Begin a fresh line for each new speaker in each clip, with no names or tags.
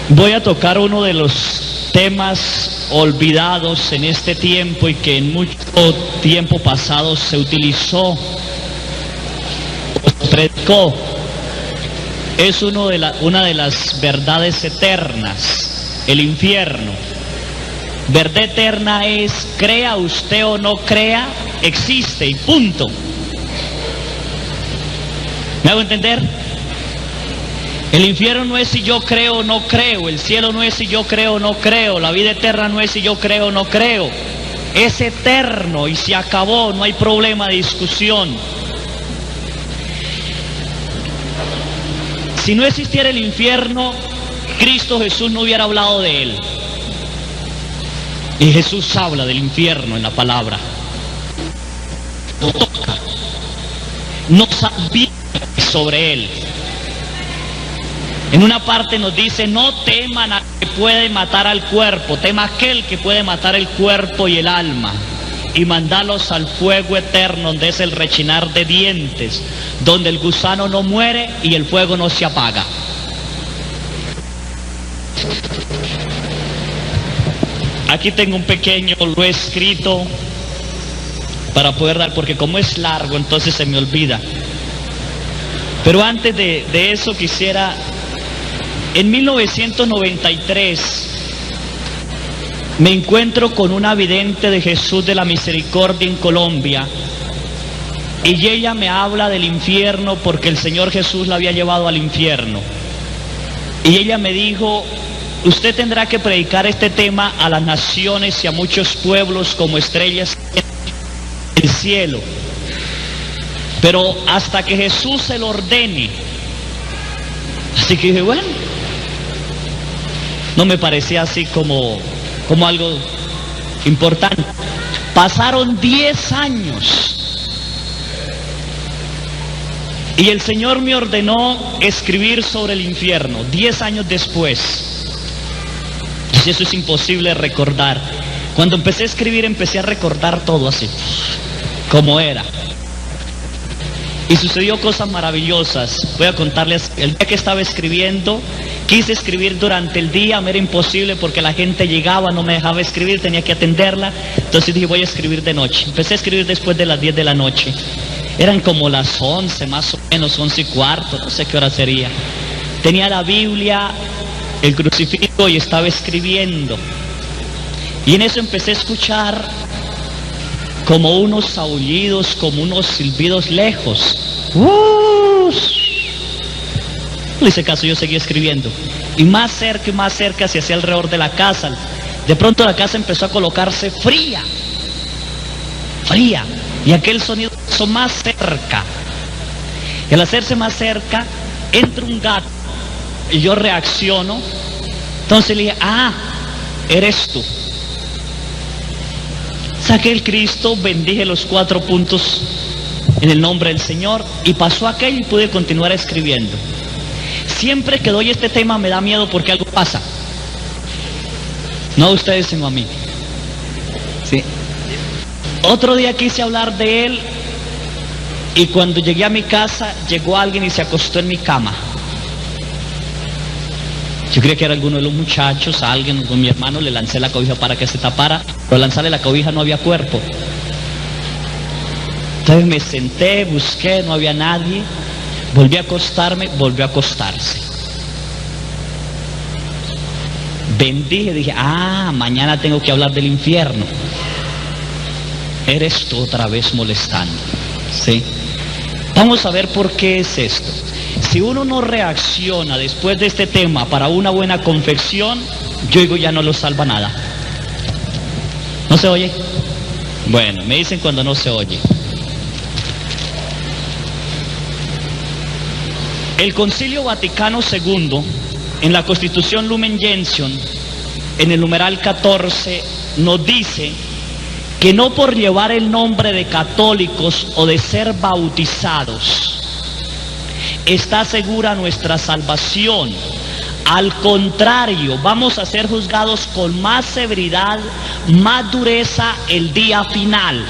Voy a tocar uno de los temas olvidados en este tiempo y que en mucho tiempo pasado se utilizó o se predicó. Es una de las verdades eternas, el infierno. Verdad eterna es, crea usted o no crea, existe y punto. ¿Me hago entender? El infierno no es si yo creo o no creo, el cielo no es si yo creo o no creo, la vida eterna no es si yo creo o no creo. Es eterno y se acabó, no hay problema de discusión. Si no existiera el infierno, Cristo Jesús no hubiera hablado de él. Y Jesús habla del infierno en la palabra. Lo toca. No sabía sobre él. En una parte nos dice, no teman al que puede matar al cuerpo, tema aquel que puede matar el cuerpo y el alma, y mandarlos al fuego eterno, donde es el rechinar de dientes, donde el gusano no muere y el fuego no se apaga. Aquí tengo un pequeño, lo he escrito para poder dar, porque como es largo, entonces se me olvida. Pero antes de eso quisiera... En 1993 me encuentro con una vidente de Jesús de la Misericordia en Colombia y ella me habla del infierno porque el Señor Jesús la había llevado al infierno. Y ella me dijo, usted tendrá que predicar este tema a las naciones y a muchos pueblos como estrellas en el cielo, pero hasta que Jesús se lo ordene. Así que dije, bueno, no me parecía así como algo importante. Pasaron 10 años y el Señor me ordenó escribir sobre el infierno, 10 años después. Y eso es imposible de recordar. Cuando empecé a escribir, empecé a recordar todo así, como era. Y sucedió cosas maravillosas. Voy a contarles, el día que estaba escribiendo, quise escribir durante el día, me era imposible porque la gente llegaba, no me dejaba escribir, tenía que atenderla. Entonces dije, voy a escribir de noche. Empecé a escribir después de las 10 de la noche. Eran como las 11, más o menos, 11:15, no sé qué hora sería. Tenía la Biblia, el crucifijo y estaba escribiendo. Y en eso empecé a escuchar como unos aullidos, como unos silbidos lejos. No hice caso, yo seguí escribiendo. Y más cerca se hacía alrededor de la casa. De pronto la casa empezó a colocarse fría. Y aquel sonido hizo más cerca. Y al hacerse más cerca, entra un gato. Y yo reacciono. Entonces le dije, eres tú. Saqué el Cristo, bendije los 4 puntos en el nombre del Señor y pasó aquello y pude continuar escribiendo. Siempre que doy este tema me da miedo porque algo pasa. No a ustedes, sino a mí. ¿Sí? Otro día quise hablar de él y cuando llegué a mi casa llegó alguien y se acostó en mi cama. Yo creía que era alguno de los muchachos, alguien, con mi hermano, le lancé la cobija para que se tapara, pero al lanzarle la cobija no había cuerpo. Entonces me senté, busqué, no había nadie, volví a acostarme, volvió a acostarse. Bendije, dije, mañana tengo que hablar del infierno. Eres tú otra vez molestando, ¿sí? Vamos a ver por qué es esto. Si uno no reacciona después de este tema para una buena confección, yo digo ya no lo salva nada. ¿No se oye? Bueno, me dicen cuando no se oye. El Concilio Vaticano II, en la Constitución Lumen Gentium, en el numeral 14, nos dice que no por llevar el nombre de católicos o de ser bautizados está segura nuestra salvación. Al contrario, vamos a ser juzgados con más severidad, más dureza el día final.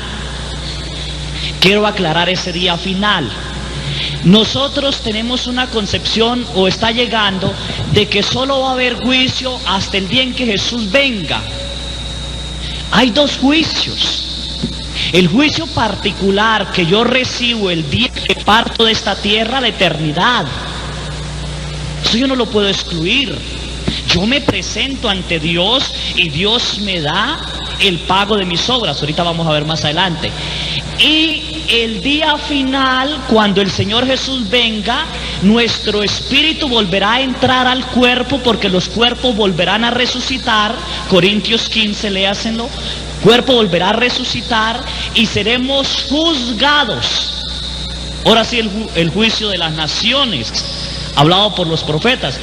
Quiero aclarar ese día final. Nosotros tenemos una concepción, o está llegando, de que solo va a haber juicio hasta el día en que Jesús venga. Hay dos juicios. El juicio particular que yo recibo el día que parto de esta tierra, la eternidad. Eso yo no lo puedo excluir. Yo me presento ante Dios y Dios me da el pago de mis obras. Ahorita vamos a ver más adelante. Y el día final, cuando el Señor Jesús venga, nuestro espíritu volverá a entrar al cuerpo, porque los cuerpos volverán a resucitar. Corintios 15, léasenlo. Cuerpo volverá a resucitar y seremos juzgados. Ahora sí, el juicio de las naciones, hablado por los profetas.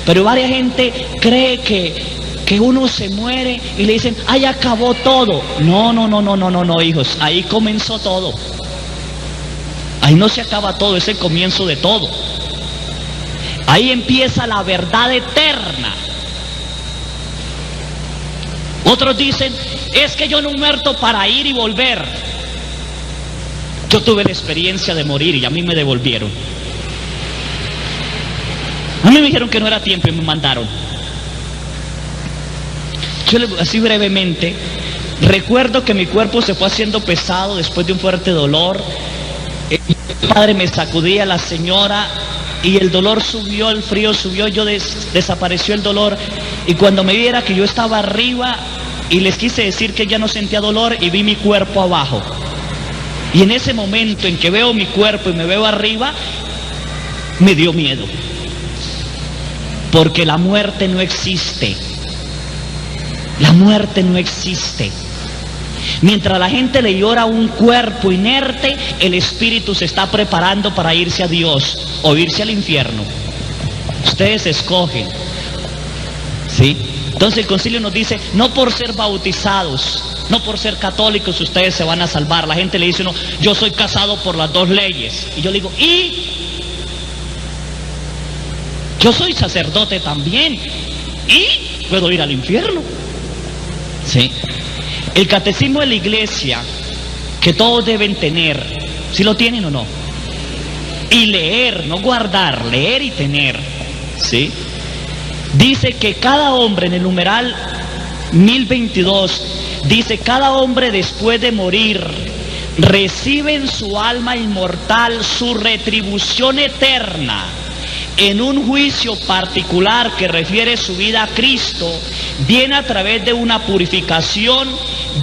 Pero varias gente cree que uno se muere y le dicen, ¡ay, acabó todo! No, hijos, ahí comenzó todo. Ahí no se acaba todo, es el comienzo de todo. Ahí empieza la verdad eterna. Otros dicen, es que yo no he muerto para ir y volver. Yo tuve la experiencia de morir y a mí me devolvieron. A mí me dijeron que no era tiempo y me mandaron. Yo así brevemente, recuerdo que mi cuerpo se fue haciendo pesado después de un fuerte dolor. El padre me sacudía, la señora, y el dolor subió, el frío subió, desapareció el dolor. Y cuando me viera que yo estaba arriba, y les quise decir que ya no sentía dolor, y vi mi cuerpo abajo. Y en ese momento en que veo mi cuerpo y me veo arriba, me dio miedo. Porque la muerte no existe. La muerte no existe. Mientras la gente le llora a un cuerpo inerte, el espíritu se está preparando para irse a Dios o irse al infierno. Ustedes escogen. ¿Sí? Entonces el concilio nos dice, no por ser bautizados, no por ser católicos ustedes se van a salvar. La gente le dice uno, yo soy casado por las dos leyes. Y yo le digo, ¿y? Yo soy sacerdote también. ¿Y? Puedo ir al infierno. ¿Sí? El catecismo de la iglesia, que todos deben tener, ¿sí lo tienen o no? Y leer, no guardar, leer y tener, ¿sí? Dice que cada hombre, en el numeral 1022, dice, cada hombre después de morir recibe en su alma inmortal su retribución eterna en un juicio particular que refiere su vida a Cristo, bien a través de una purificación,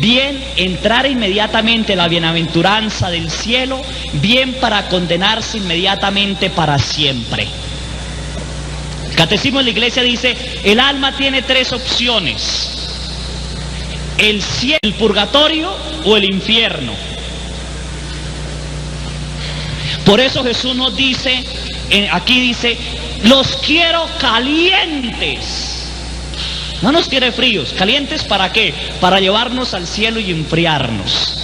bien entrar inmediatamente en la bienaventuranza del cielo, bien para condenarse inmediatamente para siempre. El catecismo de la iglesia dice, el alma tiene tres opciones: el cielo, el purgatorio o el infierno. Por eso Jesús nos dice, aquí dice, los quiero calientes. No nos quiere fríos. ¿Calientes para qué? Para llevarnos al cielo y enfriarnos.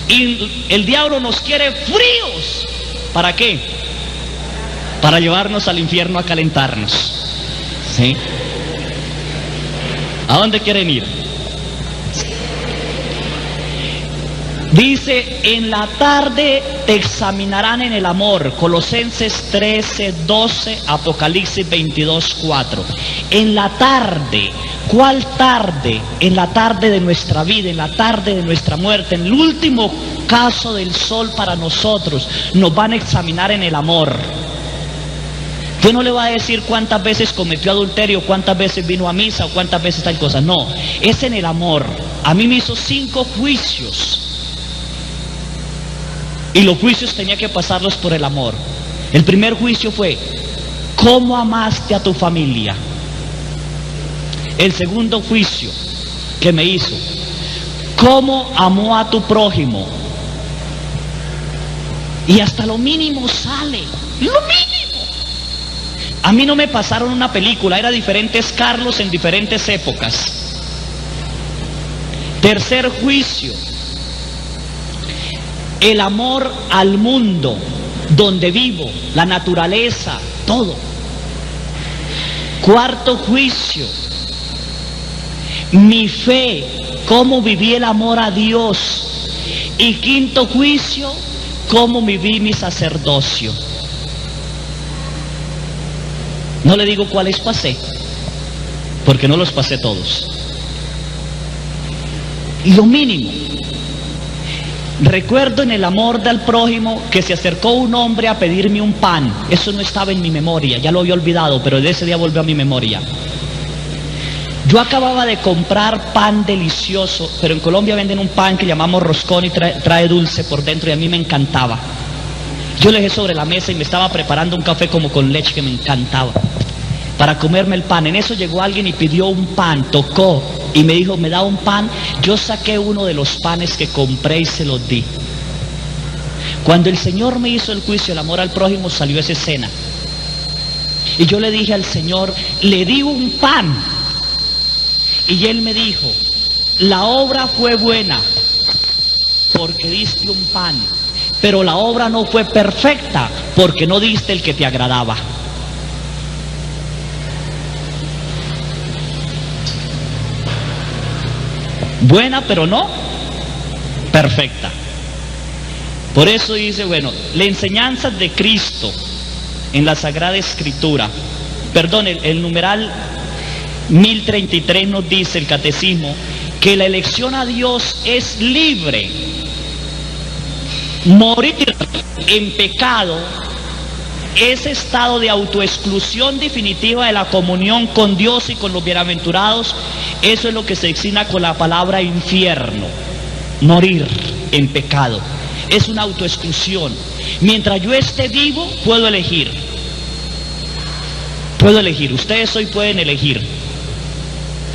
Y el diablo nos quiere fríos. ¿Para qué? Para llevarnos al infierno a calentarnos. ¿Sí? ¿A dónde quieren ir? Dice, en la tarde te examinarán en el amor. Colosenses 13, 12, Apocalipsis 22, 4. En la tarde. ¿Cuál tarde? En la tarde de nuestra vida, en la tarde de nuestra muerte, en el último caso del sol para nosotros, nos van a examinar en el amor. Usted no le va a decir cuántas veces cometió adulterio, cuántas veces vino a misa o cuántas veces tal cosa. No, es en el amor. A mí me hizo 5 juicios. Y los juicios tenía que pasarlos por el amor. El primer juicio fue, ¿cómo amaste a tu familia? El segundo juicio que me hizo, ¿cómo amó a tu prójimo? Y hasta lo mínimo sale, lo mínimo. A mí no me pasaron una película, era diferentes Carlos en diferentes épocas. Tercer juicio, el amor al mundo, donde vivo, la naturaleza, todo. Cuarto juicio, mi fe, cómo viví el amor a Dios. Y quinto juicio, cómo viví mi sacerdocio. No le digo cuáles pasé, porque no los pasé todos. Y lo mínimo. Recuerdo en el amor del prójimo que se acercó un hombre a pedirme un pan. Eso no estaba en mi memoria, ya lo había olvidado, pero de ese día volvió a mi memoria. Yo acababa de comprar pan delicioso, pero en Colombia venden un pan que llamamos roscón y trae dulce por dentro y a mí me encantaba. Yo le dejé sobre la mesa y me estaba preparando un café como con leche que me encantaba para comerme el pan. En eso llegó alguien y pidió un pan, tocó y me dijo, ¿me da un pan? Yo saqué uno de los panes que compré y se los di. Cuando el Señor me hizo el juicio, el amor al prójimo, salió esa escena. Y yo le dije al Señor, le di un pan. Y Él me dijo, la obra fue buena porque diste un pan, pero la obra no fue perfecta porque no diste el que te agradaba. Buena, pero no perfecta. Por eso dice, bueno, la enseñanza de Cristo en la Sagrada Escritura, perdón, el numeral 1033 nos dice el catecismo que la elección a Dios es libre. Morir en pecado, ese estado de autoexclusión definitiva de la comunión con Dios y con los bienaventurados, eso es lo que se designa con la palabra infierno. Morir en pecado es una autoexclusión. Mientras yo esté vivo, puedo elegir. Puedo elegir. Ustedes hoy pueden elegir.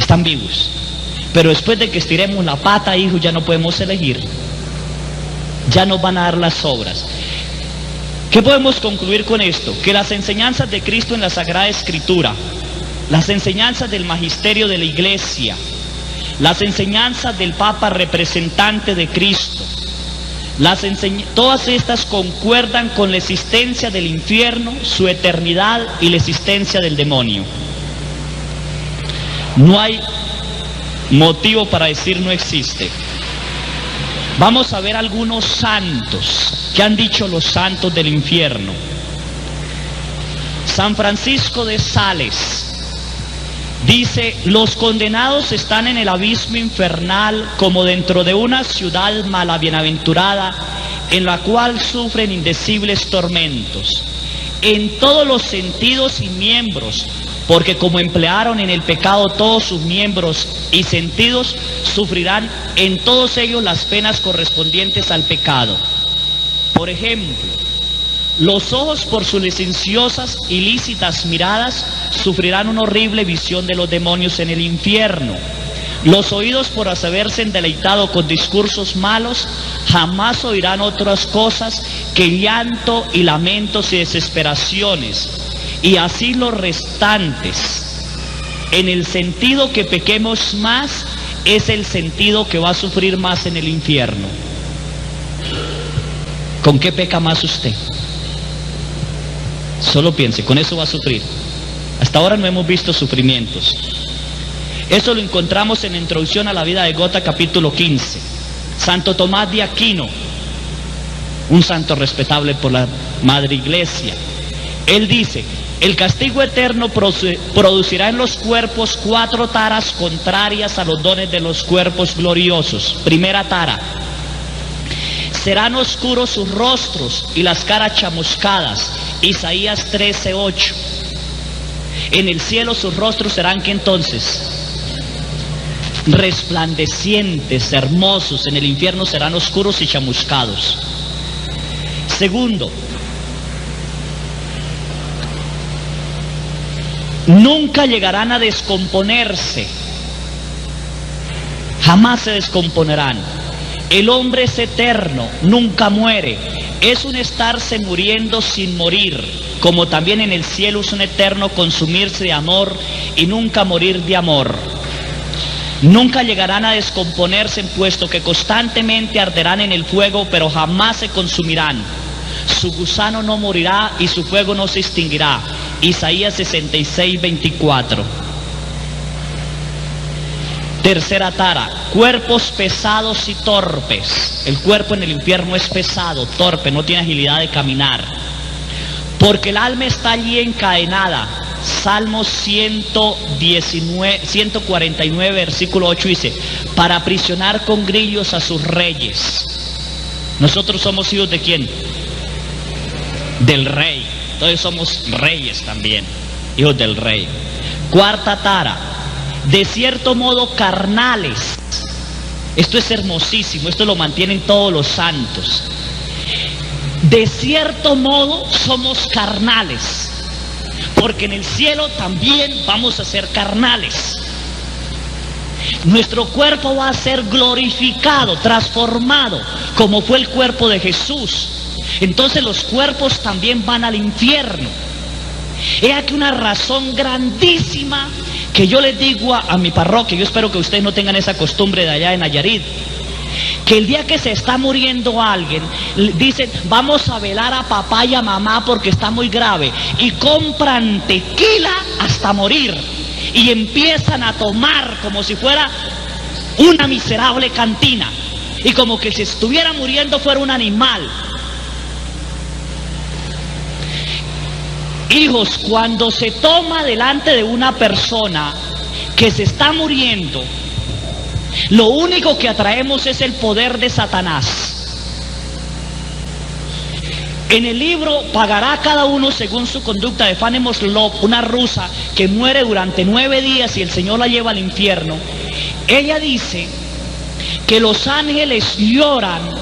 Están vivos. Pero después de que estiremos la pata, hijos, ya no podemos elegir. Ya nos van a dar las obras. ¿Qué podemos concluir con esto? Que las enseñanzas de Cristo en la Sagrada Escritura, las enseñanzas del magisterio de la Iglesia, las enseñanzas del Papa representante de Cristo, todas estas concuerdan con la existencia del infierno, su eternidad y la existencia del demonio. No hay motivo para decir no existe. Vamos a ver algunos santos. ¿Qué han dicho los santos del infierno? San Francisco de Sales dice, los condenados están en el abismo infernal como dentro de una ciudad mala bienaventurada en la cual sufren indecibles tormentos en todos los sentidos y miembros, porque como emplearon en el pecado todos sus miembros y sentidos, sufrirán en todos ellos las penas correspondientes al pecado. Por ejemplo, los ojos por sus licenciosas y lícitas miradas sufrirán una horrible visión de los demonios en el infierno. Los oídos por haberse deleitado con discursos malos jamás oirán otras cosas que llanto y lamentos y desesperaciones. Y así los restantes. En el sentido que pequemos más es el sentido que va a sufrir más en el infierno. ¿Con qué peca más usted? Solo piense, con eso va a sufrir. Hasta ahora no hemos visto sufrimientos. Eso lo encontramos en la introducción a la vida de Gotha, capítulo 15. Santo Tomás de Aquino, un santo respetable por la Madre Iglesia. Él dice, el castigo eterno producirá en los cuerpos 4 taras contrarias a los dones de los cuerpos gloriosos. Primera tara, serán oscuros sus rostros y las caras chamuscadas. Isaías 13:8. En el cielo sus rostros serán, ¿qué entonces? Resplandecientes, hermosos. En el infierno serán oscuros y chamuscados. Segundo, nunca llegarán a descomponerse. Jamás se descomponerán. El hombre es eterno, nunca muere. Es un estarse muriendo sin morir, como también en el cielo es un eterno consumirse de amor y nunca morir de amor. Nunca llegarán a descomponerse, puesto que constantemente arderán en el fuego, pero jamás se consumirán. Su gusano no morirá y su fuego no se extinguirá. Isaías 66:24. Tercera tara, cuerpos pesados y torpes. El cuerpo en el infierno es pesado, torpe, no tiene agilidad de caminar. Porque el alma está allí encadenada Salmos 149, versículo 8 dice, para aprisionar con grillos a sus reyes. Nosotros somos hijos ¿de quién? Del rey. Entonces somos reyes también, hijos del rey. Cuarta tara, de cierto modo carnales. Esto es hermosísimo, esto lo mantienen todos los santos. De cierto modo somos carnales, porque en el cielo también vamos a ser carnales. Nuestro cuerpo va a ser glorificado, transformado, como fue el cuerpo de Jesús. Entonces los cuerpos también van al infierno. He aquí una razón grandísima que yo les digo a mi parroquia. Yo espero que ustedes no tengan esa costumbre de allá en Nayarit, que el día que se está muriendo alguien, dicen, vamos a velar a papá y a mamá porque está muy grave, y compran tequila hasta morir, y empiezan a tomar como si fuera una miserable cantina, y como que si estuviera muriendo fuera un animal. Hijos, cuando se toma delante de una persona que se está muriendo, lo único que atraemos es el poder de Satanás. En el libro Pagará cada uno según su conducta de Fanny Moslov, una rusa que muere durante 9 días y el Señor la lleva al infierno, ella dice que los ángeles lloran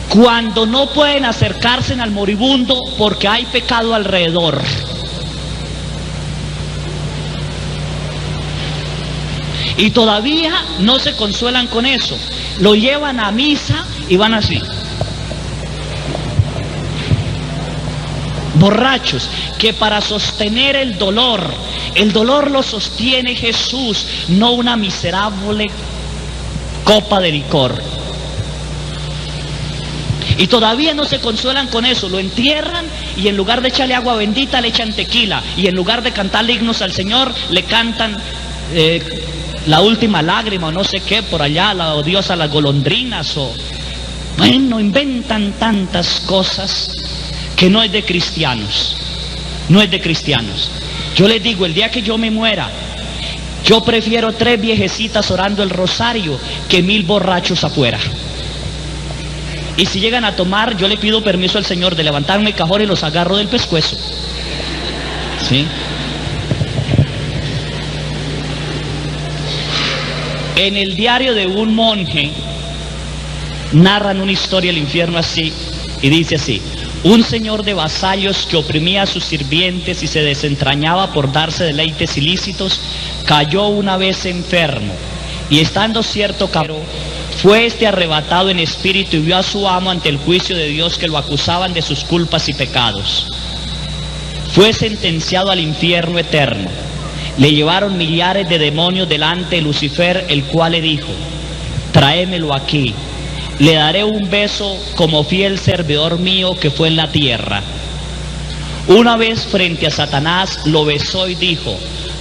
cuando no pueden acercarse al moribundo porque hay pecado alrededor. Y todavía no se consuelan con eso. Lo llevan a misa y van así, borrachos, que para sostener el dolor lo sostiene Jesús, no una miserable copa de licor. Y todavía no se consuelan con eso, lo entierran y en lugar de echarle agua bendita le echan tequila, y en lugar de cantarle himnos al Señor le cantan la última lágrima o no sé qué por allá, la odiosa las golondrinas, o bueno, inventan tantas cosas que no es de cristianos, no es de cristianos. Yo les digo, el día que yo me muera, yo prefiero 3 viejecitas orando el rosario que 1000 borrachos afuera. Y si llegan a tomar, yo le pido permiso al Señor de levantarme el cajón y los agarro del pescuezo. ¿Sí? En el diario de un monje narran una historia del infierno así, y dice así: un señor de vasallos que oprimía a sus sirvientes y se desentrañaba por darse deleites ilícitos, cayó una vez enfermo, y estando cierto cabrón, fue este arrebatado en espíritu y vio a su amo ante el juicio de Dios, que lo acusaban de sus culpas y pecados. Fue sentenciado al infierno eterno. Le llevaron millares de demonios delante de Lucifer, el cual le dijo: tráemelo aquí, le daré un beso como fiel servidor mío que fue en la tierra. Una vez frente a Satanás lo besó y dijo: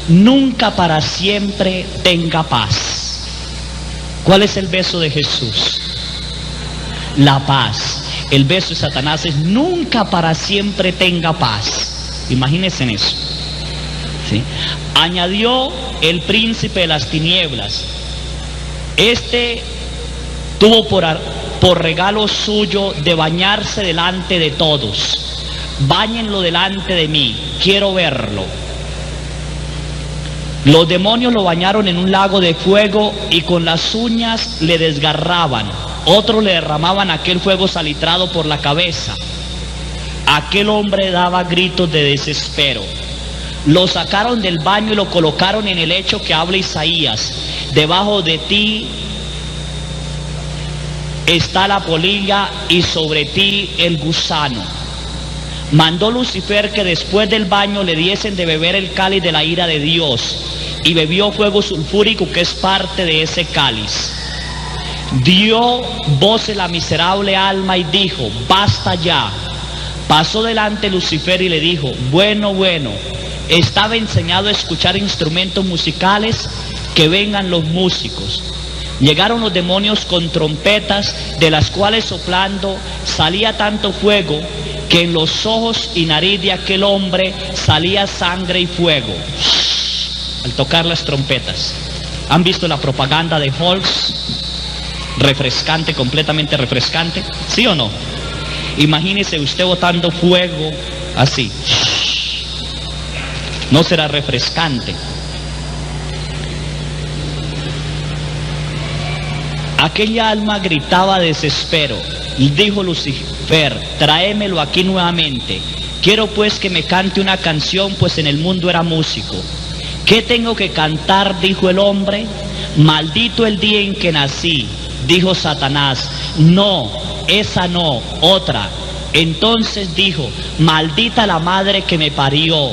nunca para siempre tenga paz. ¿Cuál es el beso de Jesús? La paz. El beso de Satanás es: nunca para siempre tenga paz. Imagínense en eso. ¿Sí? Añadió el príncipe de las tinieblas: este tuvo por regalo suyo de bañarse delante de todos. Báñenlo delante de mí, quiero verlo. Los demonios lo bañaron en un lago de fuego y con las uñas le desgarraban. Otros le derramaban aquel fuego salitrado por la cabeza. Aquel hombre daba gritos de desespero. Lo sacaron del baño y lo colocaron en el lecho que habla Isaías: debajo de ti está la polilla y sobre ti el gusano. Mandó Lucifer que después del baño le diesen de beber el cáliz de la ira de Dios, y bebió fuego sulfúrico, que es parte de ese cáliz. Dio voces la miserable alma y dijo: basta ya. Pasó delante Lucifer y le dijo: bueno, estaba enseñado a escuchar instrumentos musicales, que vengan los músicos. Llegaron los demonios con trompetas, de las cuales soplando salía tanto fuego que en los ojos y nariz de aquel hombre salía sangre y fuego al tocar las trompetas. ¿Han visto la propaganda de Halls? Refrescante, completamente refrescante, ¿sí o no? Imagínese usted botando fuego así. ¿No será refrescante? Aquella alma gritaba desespero. Y dijo Lucifer: tráemelo aquí nuevamente. Quiero pues que me cante una canción, pues en el mundo era músico. ¿Qué tengo que cantar?, dijo el hombre. Maldito el día en que nací, dijo Satanás. No, esa no, otra. Entonces dijo: maldita la madre que me parió,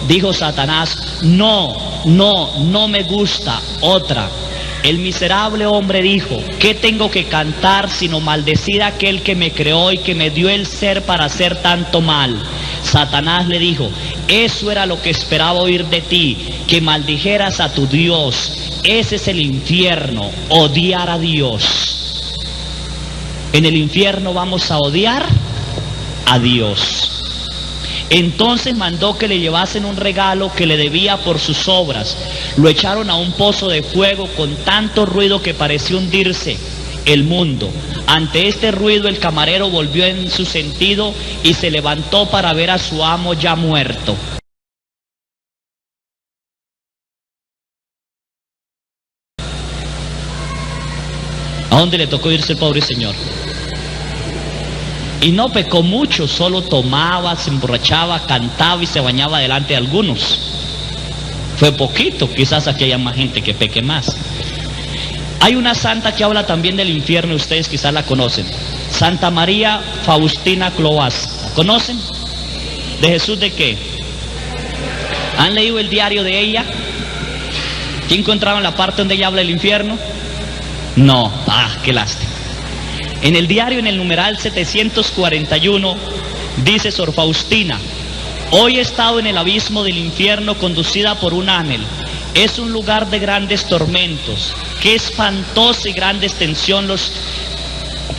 dijo Satanás. No me gusta, otra. El miserable hombre dijo: ¿qué tengo que cantar sino maldecir a aquel que me creó y que me dio el ser para hacer tanto mal? Satanás le dijo: eso era lo que esperaba oír de ti, que maldijeras a tu Dios. Ese es el infierno, odiar a Dios. En el infierno vamos a odiar a Dios. Entonces mandó que le llevasen un regalo que le debía por sus obras. Lo echaron a un pozo de fuego con tanto ruido que pareció hundirse el mundo. Ante este ruido el camarero volvió en su sentido y se levantó para ver a su amo ya muerto. ¿A dónde le tocó irse el pobre señor? Y no pecó mucho, solo tomaba, se emborrachaba, cantaba y se bañaba delante de algunos. Fue poquito, quizás aquí haya más gente que peque más. Hay una santa que habla también del infierno, ustedes quizás la conocen. Santa María Faustina Cloas. ¿La conocen? ¿De Jesús de qué? ¿Han leído el diario de ella? ¿Quién encontraba en la parte donde ella habla del infierno? No, qué lástima. En el diario, en el numeral 741, dice Sor Faustina: hoy he estado en el abismo del infierno conducida por un ángel. Es un lugar de grandes tormentos. Qué espantosa y grande extensión los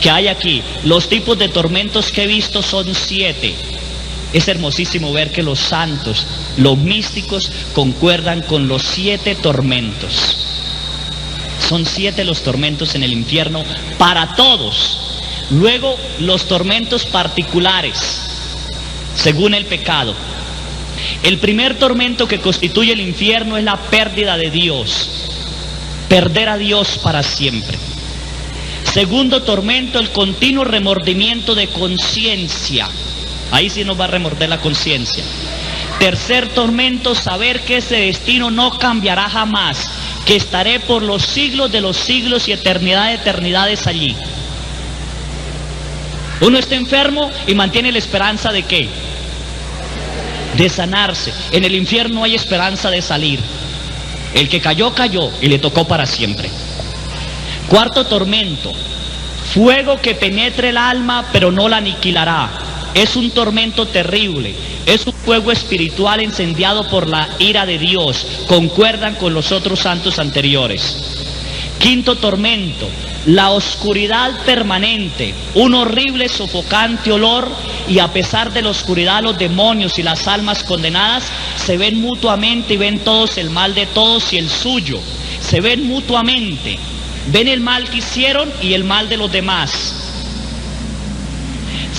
que hay aquí. Los tipos de tormentos que he visto son 7. Es hermosísimo ver que los santos, los místicos, concuerdan con los 7 tormentos. Son 7 los tormentos en el infierno para todos. Luego, los tormentos particulares, según el pecado. El primer tormento que constituye el infierno es la pérdida de Dios. Perder a Dios para siempre. Segundo tormento, el continuo remordimiento de conciencia. Ahí sí nos va a remorder la conciencia. Tercer tormento, saber que ese destino no cambiará jamás, que estaré por los siglos de los siglos y eternidad de eternidades allí. Uno está enfermo y mantiene la esperanza de ¿qué? De sanarse. En el infierno hay esperanza de salir. El que cayó, cayó y le tocó para siempre. Cuarto tormento, fuego que penetre el alma pero no la aniquilará. Es un tormento terrible. Es un fuego espiritual incendiado por la ira de Dios. Concuerdan con los otros santos anteriores. Quinto tormento, la oscuridad permanente, un horrible sofocante olor, y a pesar de la oscuridad los demonios y las almas condenadas se ven mutuamente y ven todos el mal de todos y el suyo. Se ven mutuamente, ven el mal que hicieron y el mal de los demás.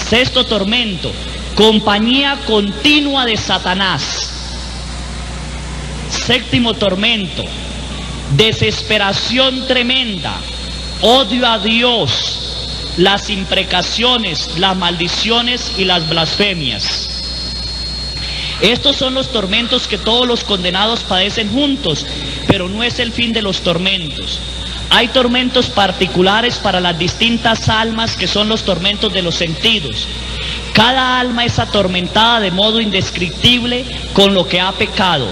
Sexto tormento, compañía continua de Satanás. Séptimo tormento, desesperación tremenda, odio a Dios, las imprecaciones, las maldiciones y las blasfemias. Estos son los tormentos que todos los condenados padecen juntos, pero no es el fin de los tormentos. Hay tormentos particulares para las distintas almas, que son los tormentos de los sentidos. Cada alma es atormentada de modo indescriptible con lo que ha pecado.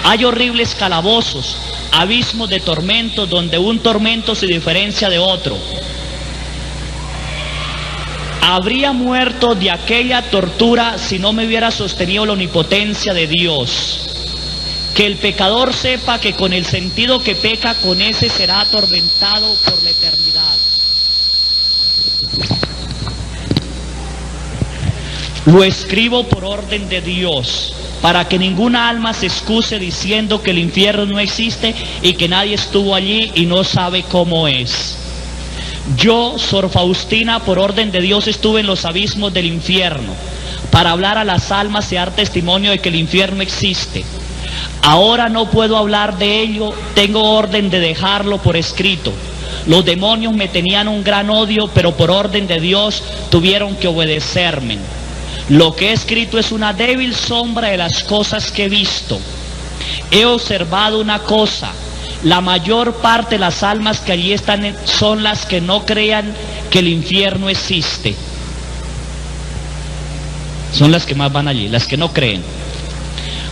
Hay horribles calabozos, abismos de tormentos donde un tormento se diferencia de otro. Habría muerto de aquella tortura si no me hubiera sostenido la omnipotencia de Dios. Que el pecador sepa que con el sentido que peca, con ese será atormentado por la eternidad. Lo escribo por orden de Dios, para que ninguna alma se excuse diciendo que el infierno no existe y que nadie estuvo allí y no sabe cómo es. Yo, Sor Faustina, por orden de Dios estuve en los abismos del infierno, para hablar a las almas y dar testimonio de que el infierno existe. Ahora no puedo hablar de ello, tengo orden de dejarlo por escrito. Los demonios me tenían un gran odio, pero por orden de Dios tuvieron que obedecerme. Lo que he escrito es una débil sombra de las cosas que he visto. He observado una cosa: la mayor parte de las almas que allí están son las que no crean que el infierno existe. Son las que más van allí, las que no creen.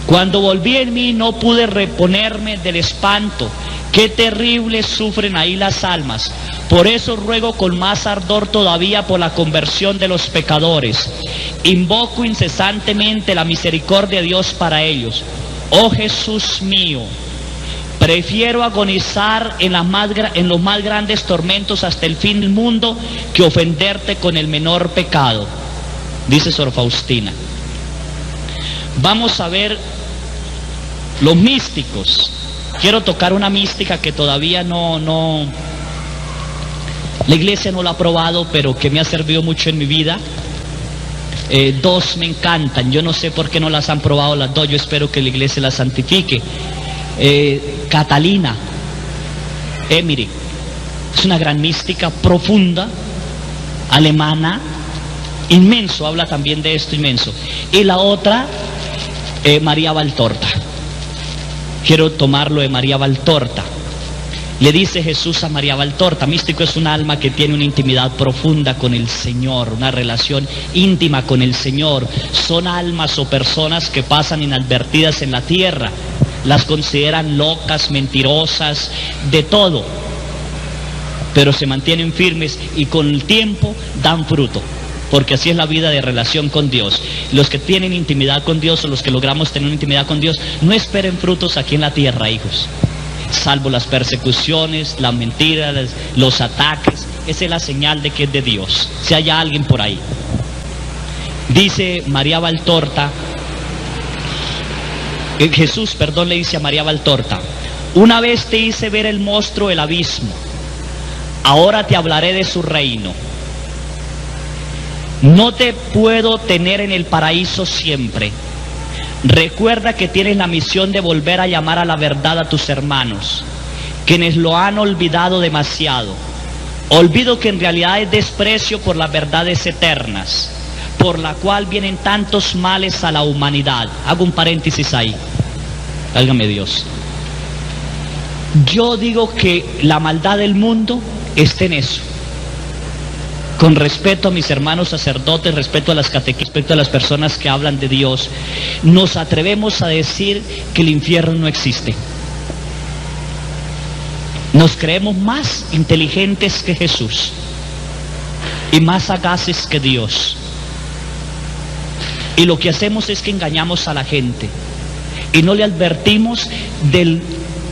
Cuando volví en mí no pude reponerme del espanto. Qué terrible sufren ahí las almas. Por eso ruego con más ardor todavía por la conversión de los pecadores. Invoco incesantemente la misericordia de Dios para ellos. Oh Jesús mío, prefiero agonizar en los más grandes tormentos hasta el fin del mundo que ofenderte con el menor pecado, dice Sor Faustina. Vamos a ver los místicos. Quiero tocar una mística que todavía la iglesia no la ha probado, pero que me ha servido mucho en mi vida. Dos me encantan, yo no sé por qué no las han probado las dos, yo espero que la iglesia las santifique. Catalina Emmerich es una gran mística profunda, alemana, inmenso, habla también de esto, inmenso. Y la otra, María Valtorta. Quiero tomarlo de María Valtorta. Le dice Jesús a María Valtorta: místico es un alma que tiene una intimidad profunda con el Señor, una relación íntima con el Señor. Son almas o personas que pasan inadvertidas en la tierra, las consideran locas, mentirosas, de todo, pero se mantienen firmes y con el tiempo dan fruto, porque así es la vida de relación con Dios. Los que tienen intimidad con Dios, o los que logramos tener una intimidad con Dios, no esperen frutos aquí en la tierra, hijos, salvo las persecuciones, las mentiras, los ataques. Esa es la señal de que es de Dios, si hay alguien por ahí. Dice María Valtorta, Jesús, le dice a María Valtorta: una vez te hice ver el monstruo del abismo, ahora te hablaré de su reino. No te puedo tener en el paraíso siempre. Recuerda que tienes la misión de volver a llamar a la verdad a tus hermanos, quienes lo han olvidado demasiado. Olvido que en realidad es desprecio por las verdades eternas, por la cual vienen tantos males a la humanidad. Hago un paréntesis ahí, válgame Dios. Yo digo que la maldad del mundo está en eso. Con respeto a mis hermanos sacerdotes, respeto a las catequistas, respeto a las personas que hablan de Dios, nos atrevemos a decir que el infierno no existe. Nos creemos más inteligentes que Jesús y más sagaces que Dios. Y lo que hacemos es que engañamos a la gente y no le advertimos del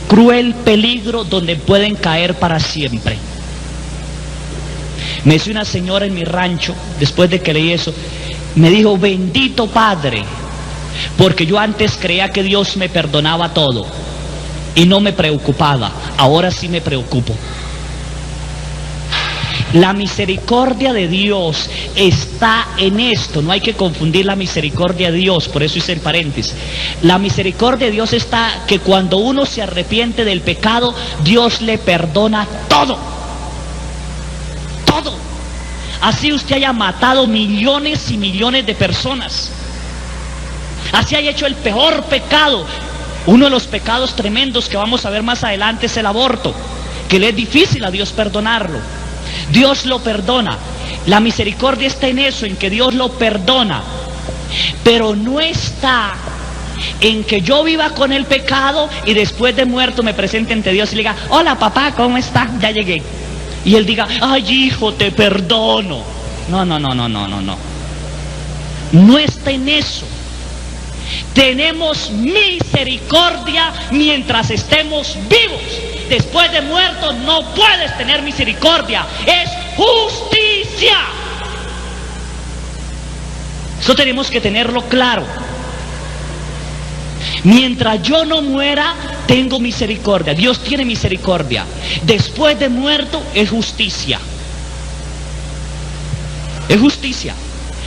cruel peligro donde pueden caer para siempre. Me decía una señora en mi rancho, después de que leí eso, me dijo: bendito Padre, porque yo antes creía que Dios me perdonaba todo y no me preocupaba, ahora sí me preocupo. La misericordia de Dios está en esto, no hay que confundir la misericordia de Dios, por eso hice el paréntesis. La misericordia de Dios está que cuando uno se arrepiente del pecado, Dios le perdona todo. Todo. Así usted haya matado millones y millones de personas, así haya hecho el peor pecado. Uno de los pecados tremendos que vamos a ver más adelante es el aborto, que le es difícil a Dios perdonarlo. Dios lo perdona. La misericordia está en eso, en que Dios lo perdona, pero no está en que yo viva con el pecado y después de muerto me presente ante Dios y le diga: hola papá, ¿cómo está? Ya llegué. Y él diga: ay hijo, te perdono. No. No está en eso. Tenemos misericordia mientras estemos vivos. Después de muerto no puedes tener misericordia. Es justicia. Eso tenemos que tenerlo claro. Mientras yo no muera, tengo misericordia. Dios tiene misericordia. Después de muerto, es justicia. Es justicia.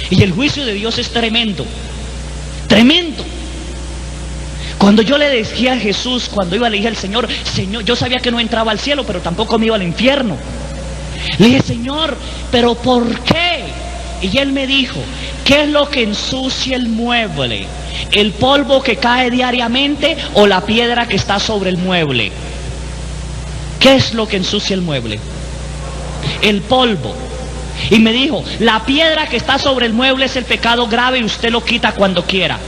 Y el juicio de Dios es tremendo. Tremendo. Cuando yo le decía a Jesús, cuando le dije al Señor, Señor, yo sabía que no entraba al cielo, pero tampoco me iba al infierno. Le dije, Señor, ¿pero por qué? Y Él me dijo, ¿qué es lo que ensucia el mueble? ¿El polvo que cae diariamente o la piedra que está sobre el mueble? ¿Qué es lo que ensucia el mueble? El polvo. Y me dijo, la piedra que está sobre el mueble es el pecado grave y usted lo quita cuando quiera.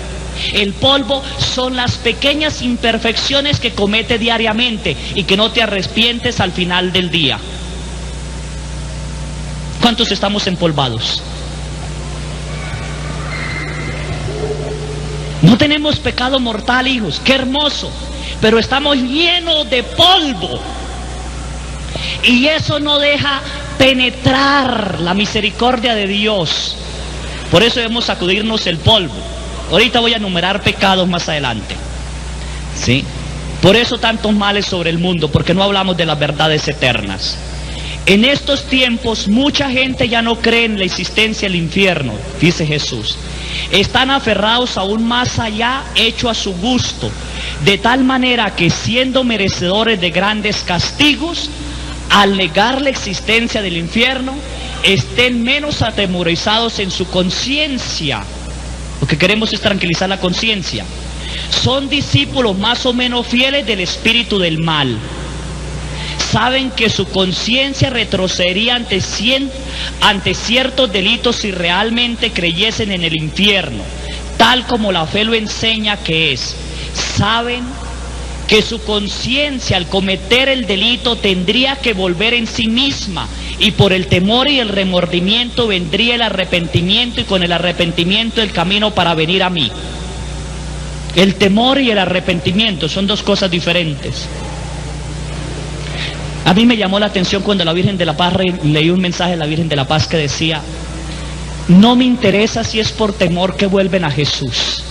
El polvo son las pequeñas imperfecciones que comete diariamente y que no te arrepientes al final del día. ¿Cuántos estamos empolvados? No tenemos pecado mortal, hijos, qué hermoso, pero estamos llenos de polvo. Y eso no deja penetrar la misericordia de Dios. Por eso debemos sacudirnos el polvo. Ahorita voy a enumerar pecados más adelante. ¿Sí? Por eso tantos males sobre el mundo, porque no hablamos de las verdades eternas. En estos tiempos mucha gente ya no cree en la existencia del infierno, dice Jesús. Están aferrados a un más allá hecho a su gusto, de tal manera que siendo merecedores de grandes castigos, al negar la existencia del infierno, estén menos atemorizados en su conciencia. Lo que queremos es tranquilizar la conciencia. Son discípulos más o menos fieles del espíritu del mal. Saben que su conciencia retrocedería ante ciertos delitos si realmente creyesen en el infierno, tal como la fe lo enseña que es. Saben que su conciencia al cometer el delito tendría que volver en sí misma, y por el temor y el remordimiento vendría el arrepentimiento, y con el arrepentimiento el camino para venir a mí. El temor y el arrepentimiento son dos cosas diferentes. A mí me llamó la atención cuando la Virgen de la Paz, leí un mensaje de la Virgen de la Paz que decía, no me interesa si es por temor que vuelven a Jesús,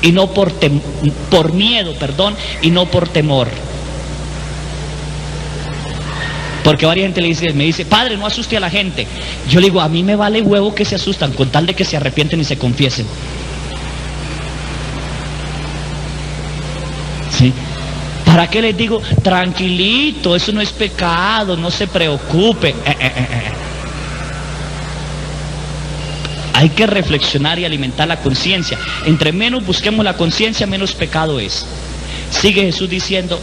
y no por miedo, y no por temor. Porque varias gente me dice, padre, no asuste a la gente. Yo le digo, a mí me vale huevo que se asustan, con tal de que se arrepienten y se confiesen. ¿Sí? ¿Para qué les digo, tranquilito, eso no es pecado, no se preocupe? Hay que reflexionar y alimentar la conciencia. Entre menos busquemos la conciencia, menos pecado es. Sigue Jesús diciendo,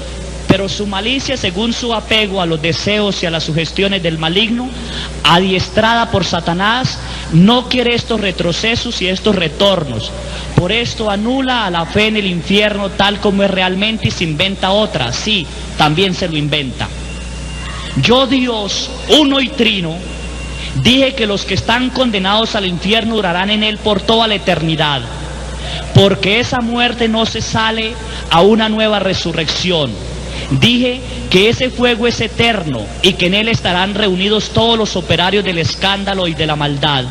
pero su malicia, según su apego a los deseos y a las sugestiones del maligno, adiestrada por Satanás, no quiere estos retrocesos y estos retornos. Por esto anula a la fe en el infierno tal como es realmente y se inventa otra. Sí, también se lo inventa. Yo, Dios, uno y trino, dije que los que están condenados al infierno durarán en él por toda la eternidad, porque esa muerte no se sale a una nueva resurrección. Dije que ese fuego es eterno y que en él estarán reunidos todos los operarios del escándalo y de la maldad.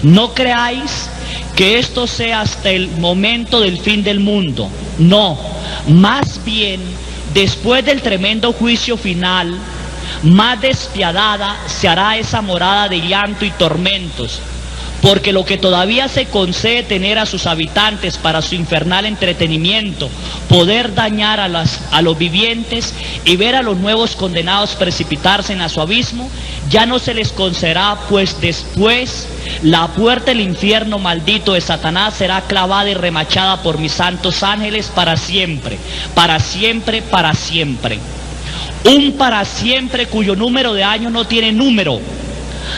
No creáis que esto sea hasta el momento del fin del mundo. No, más bien, después del tremendo juicio final, más despiadada se hará esa morada de llanto y tormentos, porque lo que todavía se concede tener a sus habitantes para su infernal entretenimiento, poder dañar a los vivientes y ver a los nuevos condenados precipitarse en su abismo, ya no se les concederá, pues después la puerta del infierno maldito de Satanás será clavada y remachada por mis santos ángeles para siempre, para siempre, para siempre. Un para siempre cuyo número de años no tiene número,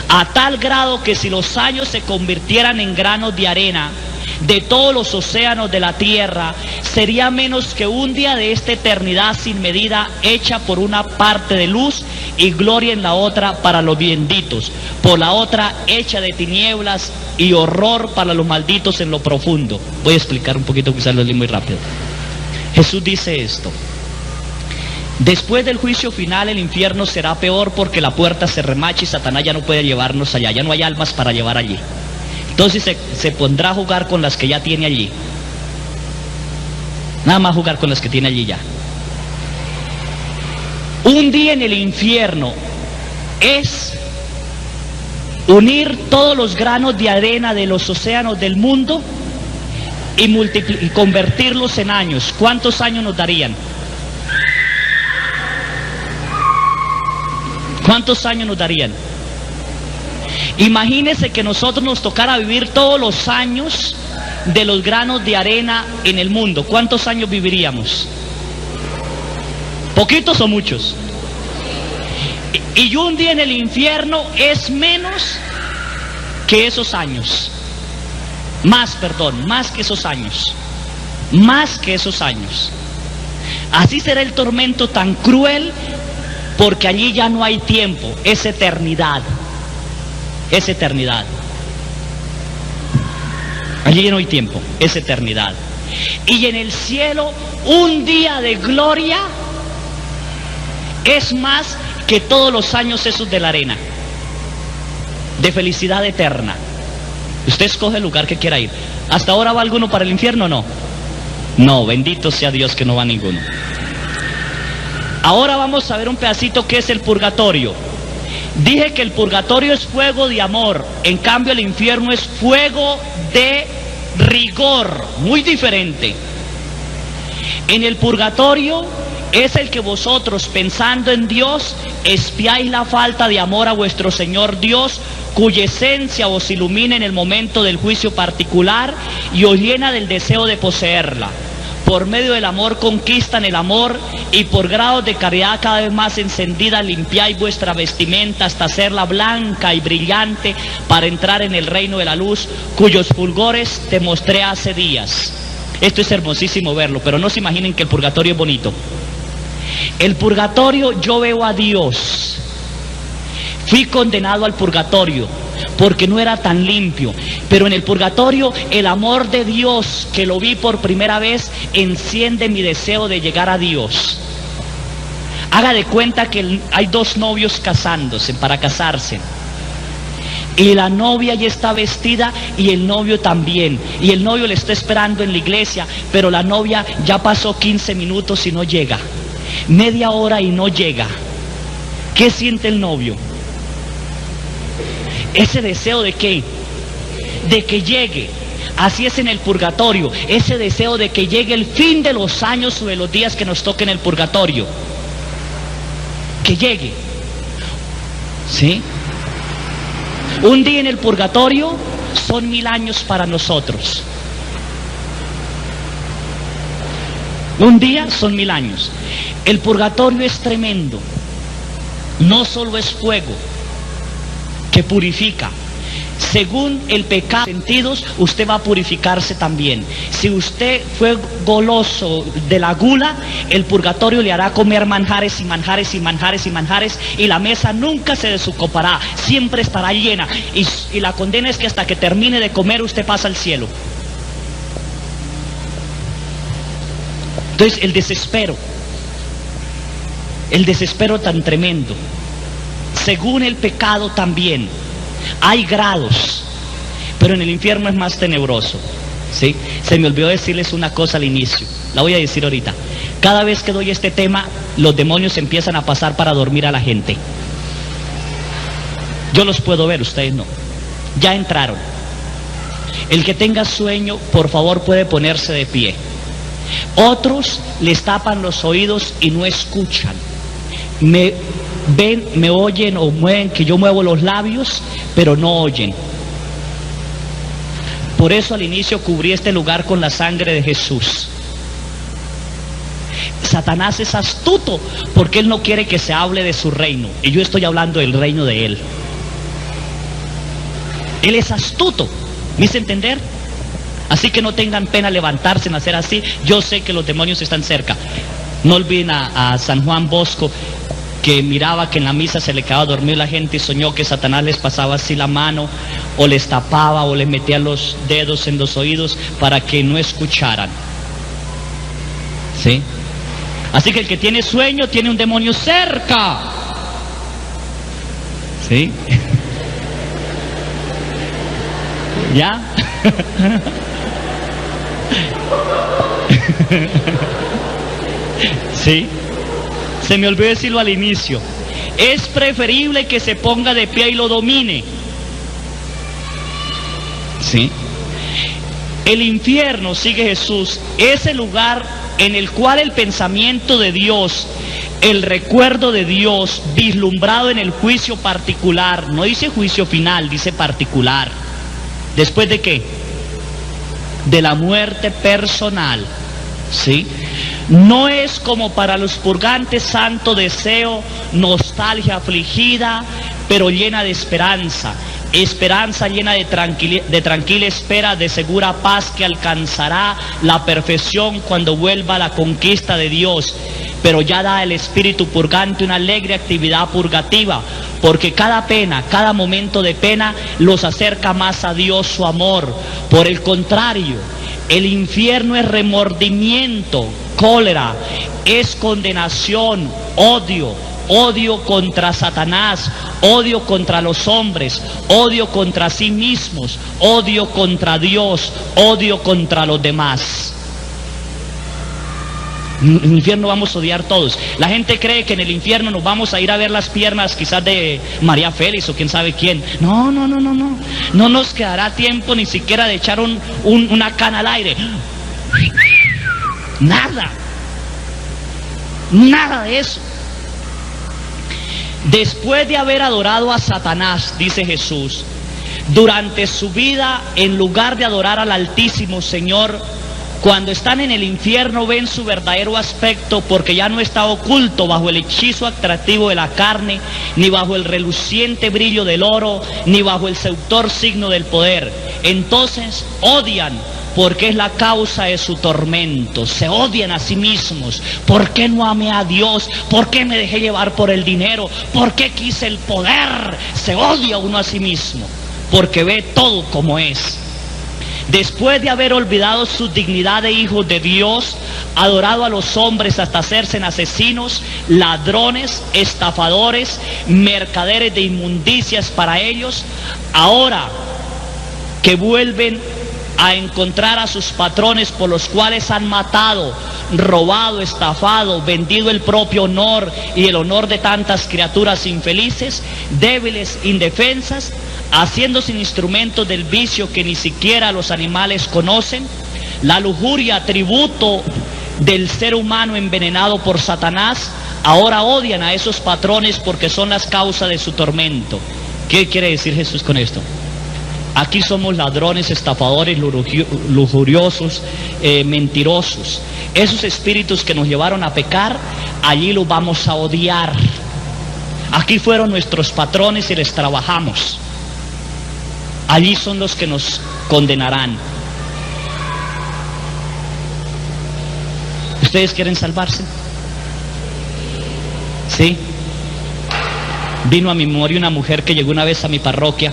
a tal grado que si los años se convirtieran en granos de arena de todos los océanos de la tierra, sería menos que un día de esta eternidad sin medida, hecha por una parte de luz y gloria en la otra para los benditos, por la otra hecha de tinieblas y horror para los malditos en lo profundo. Voy a explicar un poquito, quizás lo leí muy rápido. Jesús dice esto: después del juicio final el infierno será peor, porque la puerta se remacha y Satanás ya no puede llevarnos allá, ya no hay almas para llevar allí. Entonces se pondrá a jugar con las que ya tiene allí. Nada más jugar con las que tiene allí ya. Un día en el infierno es unir todos los granos de arena de los océanos del mundo y convertirlos en años. ¿Cuántos años nos darían? ¿Cuántos años nos darían? Imagínense que nosotros nos tocara vivir todos los años de los granos de arena en el mundo. ¿Cuántos años viviríamos? ¿Poquitos o muchos? Y un día en el infierno es menos que esos años. Más que esos años. Más que esos años. Así será el tormento tan cruel, porque allí ya no hay tiempo, es eternidad. Es eternidad. Allí no hay tiempo, es eternidad. Y en el cielo, un día de gloria es más que todos los años esos de la arena, de felicidad eterna. Usted escoge el lugar que quiera ir. ¿Hasta ahora va alguno para el infierno o no? No, bendito sea Dios que no va ninguno. Ahora vamos a ver un pedacito que es el purgatorio. Dije que el purgatorio es fuego de amor, en cambio el infierno es fuego de rigor, muy diferente. En el purgatorio es el que vosotros, pensando en Dios, espiáis la falta de amor a vuestro Señor Dios, cuya esencia os ilumina en el momento del juicio particular y os llena del deseo de poseerla. Por medio del amor conquistan el amor, y por grados de caridad cada vez más encendida limpiáis vuestra vestimenta hasta hacerla blanca y brillante para entrar en el reino de la luz, cuyos fulgores te mostré hace días. Esto es hermosísimo verlo, pero no se imaginen que el purgatorio es bonito. El purgatorio, yo veo a Dios. Fui condenado al purgatorio porque no era tan limpio, pero en el purgatorio el amor de Dios, que lo vi por primera vez, enciende mi deseo de llegar a Dios. Haga de cuenta que hay dos novios casándose, para casarse, y la novia ya está vestida y el novio también, y el novio le está esperando en la iglesia, pero la novia ya pasó 15 minutos y no llega, media hora y no llega. ¿Qué siente el novio? Ese deseo de qué? De que llegue. Así es en el purgatorio, ese deseo de que llegue el fin de los años o de los días que nos toquen el purgatorio. Que llegue. ¿Sí? Un día en el purgatorio son 1000 años para nosotros. Un día son 1000 años. El purgatorio es tremendo. No solo es fuego que purifica. Según el pecado de sentidos, usted va a purificarse también. Si usted fue goloso de la gula, el purgatorio le hará comer manjares y manjares y manjares y manjares, y la mesa nunca se desocupará, siempre estará llena. Y la condena es que hasta que termine de comer usted pasa al cielo. Entonces el desespero tan tremendo. Según el pecado también hay grados, pero en el infierno es más tenebroso. ¿Sí? Se me olvidó decirles una cosa al inicio, la voy a decir ahorita. Cada vez que doy este tema, los demonios empiezan a pasar para dormir a la gente. Yo los puedo ver, ustedes no. Ya entraron. El que tenga sueño, por favor, puede ponerse de pie. Otros les tapan los oídos y no escuchan. Me ven, me oyen o mueven que yo muevo los labios, pero no oyen. Por eso al inicio cubrí este lugar con la sangre de Jesús. Satanás es astuto porque él no quiere que se hable de su reino, y yo estoy hablando del reino de él. Él es astuto, ¿me hice entender? Así que no tengan pena levantarse en hacer así. Yo sé que los demonios están cerca. No olviden a San Juan Bosco, que miraba que en la misa se le quedaba dormir la gente y soñó que Satanás les pasaba así la mano, o les tapaba, o les metía los dedos en los oídos para que no escucharan. ¿Sí? Así que el que tiene sueño tiene un demonio cerca. ¿Sí? ¿Ya? ¿Sí? Se me olvidó decirlo al inicio. Es preferible que se ponga de pie y lo domine. ¿Sí? El infierno, sigue Jesús, es el lugar en el cual el pensamiento de Dios, el recuerdo de Dios, vislumbrado en el juicio particular, no dice juicio final, dice particular. ¿Después de qué? De la muerte personal. ¿Sí? No es como para los purgantes santo deseo, nostalgia afligida, pero llena de esperanza. Esperanza llena de tranquila espera, de segura paz que alcanzará la perfección cuando vuelva a la conquista de Dios. Pero ya da el espíritu purgante una alegre actividad purgativa, porque cada pena, cada momento de pena los acerca más a Dios, su amor. Por el contrario, el infierno es remordimiento, cólera, es condenación, odio contra Satanás, odio contra los hombres, odio contra sí mismos, odio contra Dios, odio contra los demás. En el infierno vamos a odiar todos. La gente cree que en el infierno nos vamos a ir a ver las piernas quizás de María Félix o quién sabe quién. No. No nos quedará tiempo ni siquiera de echar una cana al aire. Nada de eso. Después de haber adorado a Satanás, dice Jesús, durante su vida, en lugar de adorar al Altísimo Señor, cuando están en el infierno ven su verdadero aspecto, porque ya no está oculto bajo el hechizo atractivo de la carne, ni bajo el reluciente brillo del oro, ni bajo el seductor signo del poder. Entonces odian, porque es la causa de su tormento. Se odian a sí mismos. ¿Por qué no amé a Dios? ¿Por qué me dejé llevar por el dinero? ¿Por qué quise el poder? Se odia uno a sí mismo, porque ve todo como es. Después de haber olvidado su dignidad de hijos de Dios, adorado a los hombres hasta hacerse asesinos, ladrones, estafadores, mercaderes de inmundicias para ellos, ahora que vuelven a encontrar a sus patrones por los cuales han matado, robado, estafado, vendido el propio honor y el honor de tantas criaturas infelices, débiles, indefensas, haciéndose instrumentos del vicio que ni siquiera los animales conocen, la lujuria, atributo del ser humano envenenado por Satanás, ahora odian a esos patrones porque son las causas de su tormento. ¿Qué quiere decir Jesús con esto? Aquí somos ladrones, estafadores, lujuriosos, mentirosos. Esos espíritus que nos llevaron a pecar, allí los vamos a odiar. Aquí fueron nuestros patrones y les trabajamos. Allí son los que nos condenarán. ¿Ustedes quieren salvarse? ¿Sí? Vino a mi memoria una mujer que llegó una vez a mi parroquia.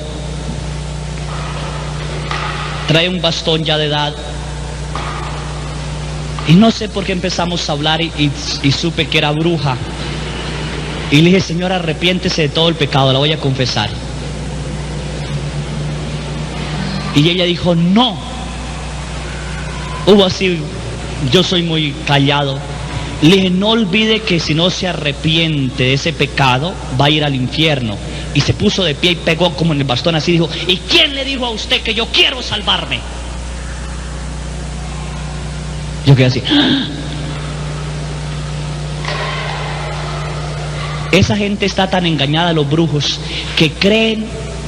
Trae un bastón ya de edad. Y no sé por qué empezamos a hablar y supe que era bruja. Y le dije, Señor, arrepiéntese de todo el pecado, la voy a confesar. Y ella dijo, no. Hubo así, yo soy muy callado. Le dije, no olvide que si no se arrepiente de ese pecado, va a ir al infierno. Y se puso de pie y pegó como en el bastón así, dijo, ¿y quién le dijo a usted que yo quiero salvarme? Yo quedé así. Esa gente está tan engañada, los brujos, que creen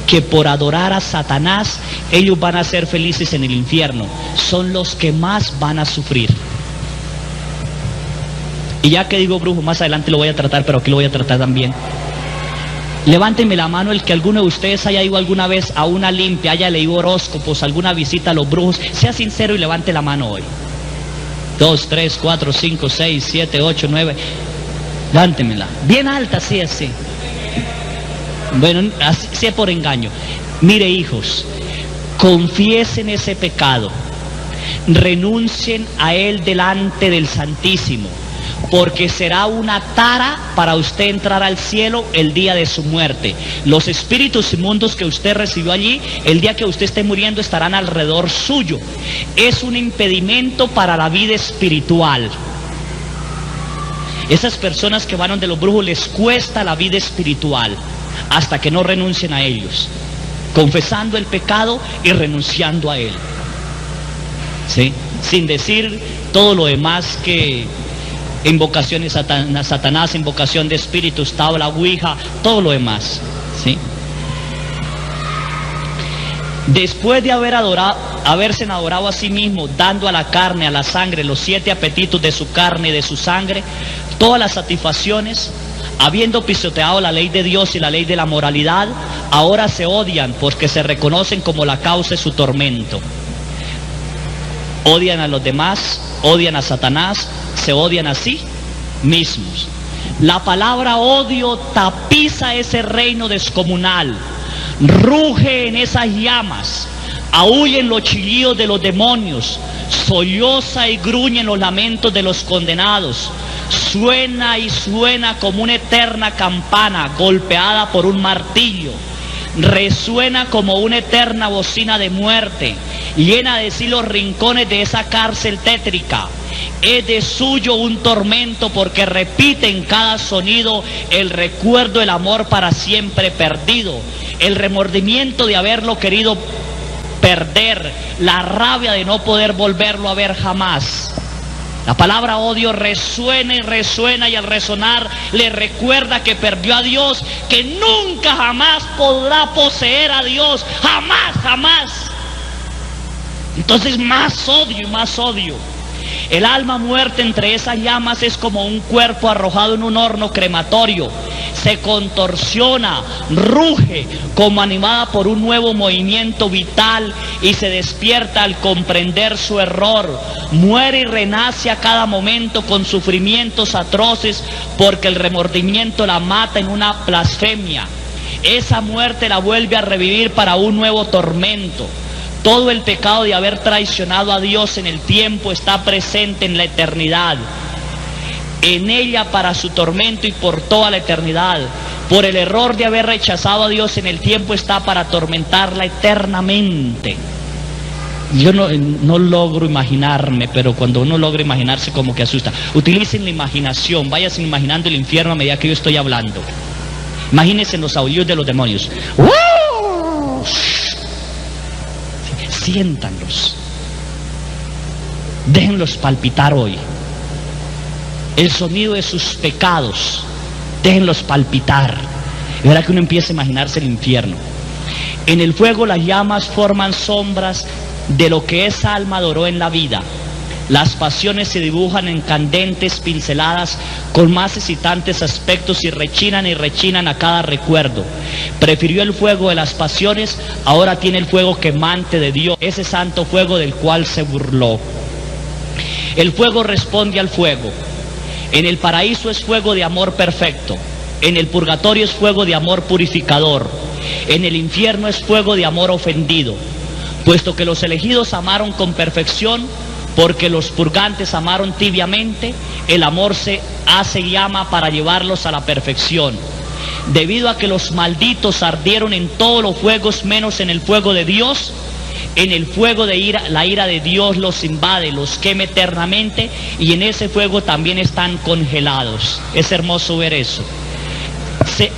que por adorar a Satanás ellos van a ser felices en el infierno. Son los que más van a sufrir. Y ya que digo brujo, más adelante lo voy a tratar, pero aquí lo voy a tratar también. Levánteme la mano el que alguno de ustedes haya ido alguna vez a una limpia, haya leído horóscopos, alguna visita a los brujos. Sea sincero y levante la mano hoy. 2, 3, 4, 5, 6, 7, 8, 9. Levántemela. Bien alta, así, así. Bueno, así sea por engaño. Mire, hijos, confiesen ese pecado. Renuncien a él delante del Santísimo. porque será una tara para usted entrar al cielo el día de su muerte. Los espíritus inmundos que usted recibió allí, el día que usted esté muriendo, estarán alrededor suyo. Es un impedimento para la vida espiritual. Esas personas que van donde los brujos les cuesta la vida espiritual hasta que no renuncien a ellos, confesando el pecado y renunciando a él, ¿sí? Sin decir todo lo demás que invocaciones a Satanás, invocación de espíritus, tabla, ouija, todo lo demás, ¿sí? Después de haberse adorado a sí mismo, dando a la carne, a la sangre, los 7 apetitos de su carne y de su sangre, todas las satisfacciones, habiendo pisoteado la ley de Dios y la ley de la moralidad, ahora se odian porque se reconocen como la causa de su tormento. Odian a los demás, odian a Satanás, se odian a sí mismos. La palabra odio tapiza ese reino descomunal, ruge en esas llamas, aúllen los chillidos de los demonios, solloza y gruñe en los lamentos de los condenados, suena y suena como una eterna campana golpeada por un martillo, resuena como una eterna bocina de muerte, llena de sí los rincones de esa cárcel tétrica. Es de suyo un tormento porque repite en cada sonido el recuerdo del amor para siempre perdido, el remordimiento de haberlo querido perder, la rabia de no poder volverlo a ver jamás. La palabra odio resuena y resuena, y al resonar le recuerda que perdió a Dios, que nunca jamás podrá poseer a Dios, jamás, jamás. Entonces más odio y más odio. El alma muerta entre esas llamas es como un cuerpo arrojado en un horno crematorio. Se contorsiona, ruge como animada por un nuevo movimiento vital y se despierta al comprender su error. Muere y renace a cada momento con sufrimientos atroces porque el remordimiento la mata en una blasfemia. Esa muerte la vuelve a revivir para un nuevo tormento. Todo el pecado de haber traicionado a Dios en el tiempo está presente en la eternidad. En ella para su tormento y por toda la eternidad. Por el error de haber rechazado a Dios en el tiempo está para atormentarla eternamente. Yo no logro imaginarme, pero cuando uno logra imaginarse como que asusta. Utilicen la imaginación, váyanse imaginando el infierno a medida que yo estoy hablando. Imagínense los aullidos de los demonios. Siéntanlos, déjenlos palpitar hoy. El sonido de sus pecados, déjenlos palpitar. Y verá que uno empieza a imaginarse el infierno. En el fuego las llamas forman sombras de lo que esa alma adoró en la vida. Las pasiones se dibujan en candentes pinceladas con más excitantes aspectos y rechinan a cada recuerdo. Prefirió el fuego de las pasiones, ahora tiene el fuego quemante de Dios, ese santo fuego del cual se burló. El fuego responde al fuego. En el paraíso es fuego de amor perfecto. En el purgatorio es fuego de amor purificador. En el infierno es fuego de amor ofendido. Puesto que los elegidos amaron con perfección, porque los purgantes amaron tibiamente, el amor se hace llama para llevarlos a la perfección. Debido a que los malditos ardieron en todos los fuegos menos en el fuego de Dios, en el fuego de ira, la ira de Dios los invade, los quema eternamente, y en ese fuego también están congelados. Es hermoso ver eso.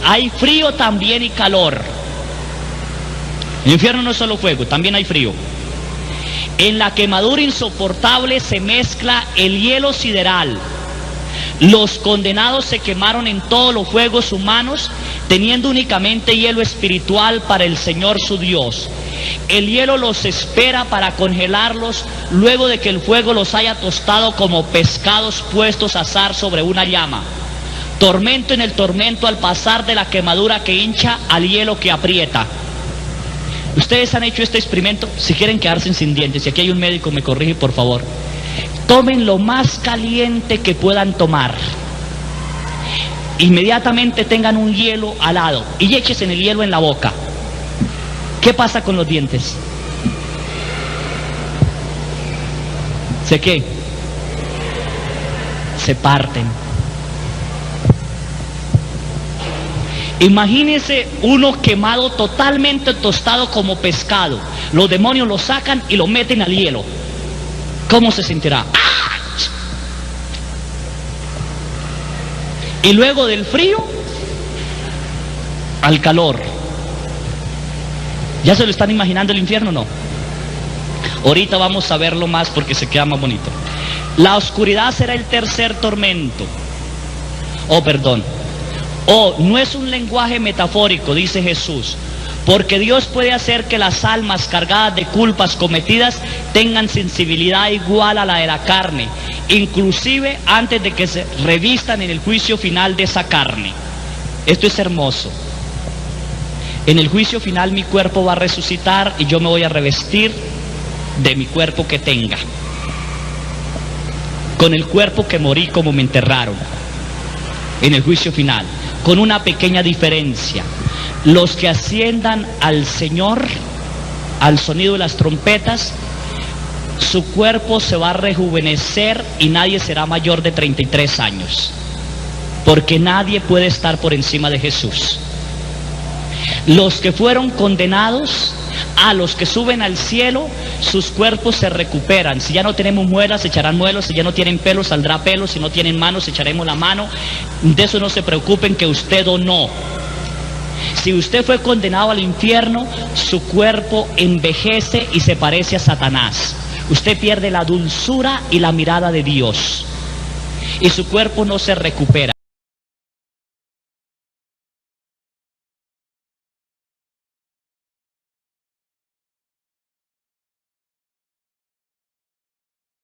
Hay frío también y calor. El infierno no es solo fuego, también hay frío. En la quemadura insoportable se mezcla el hielo sideral. Los condenados se quemaron en todos los fuegos humanos, teniendo únicamente hielo espiritual para el Señor su Dios. El hielo los espera para congelarlos luego de que el fuego los haya tostado como pescados puestos a asar sobre una llama. Tormento en el tormento al pasar de la quemadura que hincha al hielo que aprieta. Ustedes han hecho este experimento. Si quieren quedarse sin dientes, si aquí hay un médico, me corrige por favor. Tomen lo más caliente que puedan tomar. Inmediatamente tengan un hielo al lado y échense el hielo en la boca. ¿Qué pasa con los dientes? ¿Se qué? se parten. Imagínese uno quemado, totalmente tostado como pescado. Los demonios lo sacan y lo meten al hielo. ¿Cómo se sentirá? Y luego del frío al calor. ¿Ya se lo están imaginando el infierno o no? Ahorita vamos a verlo más porque se queda más bonito. La oscuridad será el tercer tormento. No es un lenguaje metafórico, dice Jesús, porque Dios puede hacer que las almas cargadas de culpas cometidas tengan sensibilidad igual a la de la carne, inclusive antes de que se revistan en el juicio final de esa carne. Esto es hermoso. En el juicio final mi cuerpo va a resucitar y yo me voy a revestir de mi cuerpo que tenga, con el cuerpo que morí como me enterraron. En el juicio final, con una pequeña diferencia: los que asciendan al Señor al sonido de las trompetas, su cuerpo se va a rejuvenecer y nadie será mayor de 33 años, porque nadie puede estar por encima de Jesús. Los que fueron condenados, a los que suben al cielo, sus cuerpos se recuperan. Si ya no tenemos muelas, se echarán muelas. Si ya no tienen pelo, saldrá pelo. Si no tienen manos, echaremos la mano. De eso no se preocupen, que usted o no. Si usted fue condenado al infierno, su cuerpo envejece y se parece a Satanás. Usted pierde la dulzura y la mirada de Dios, y su cuerpo no se recupera.